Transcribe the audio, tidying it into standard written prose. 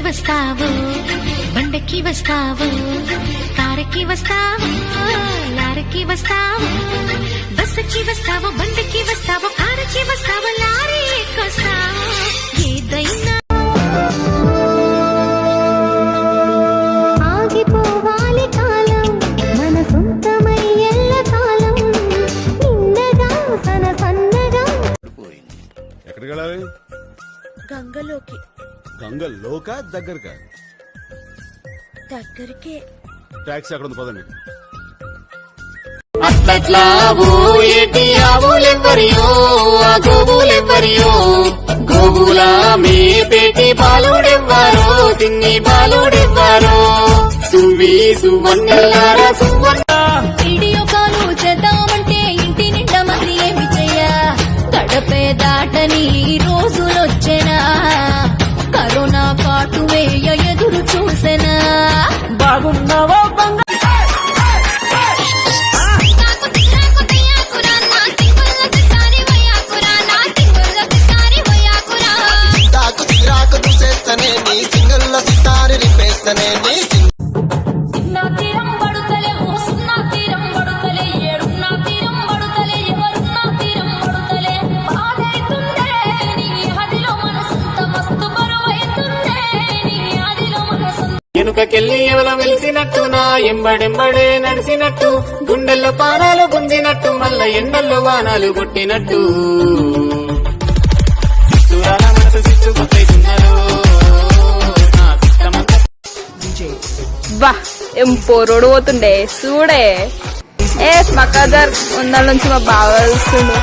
వస్తావో బండకి వస్తావో కారకి వస్తావో లారకి వస్తావో బస్సుకి వస్తావో బండకి వస్తావో కారకి వస్తావో లారీ ఎక్కొస్తావో ఏదైనా ఆగిపోవాలి కాలం మన సొంతమై ఎల్ల కాలం నిన్నగా సన్నగా ఎక్కడికి వెళ్ళాలి? గంగలోకి. గంగలోకా దగ్గరకా? దగ్గరికే. టాక్సీ అక్కడ ఉంది, పదండి. అట్లట్లా ఏటి ఆవులెవ్వరియో ఆ గోవులెవ్వరియో గోవుల మీ పేటి బాలుడెవ్వారో తిన్ని బాలుడెవ్వారో సువి సువన్నెల్లారా సువన్న వీడియో కాలు చేద్దామంటే ఇంటి నిండా మంది ఏమి చెయ్య గడపే దాటని రోజులొచ్చెనా కరోనా కాటు వేయ ఎదురు చూసెనా బాగున్నావో వెనుకకెళ్ళి ఎవల వెలిసినట్టు నా ఎంబడెంబడే నడిచినట్టు గుండెల్లో పానాలు గుంజినట్టు మళ్ళా ఎండల్లో వానాలు కొట్టినట్టు దూరాల మనసు సిచ్చు కొట్టేస్తున్నారు బా ఏం పోరోడు పోతుండే చూడే ఏ మకాదర్ ఉందాల నుంచి మా బాగా వస్తుండే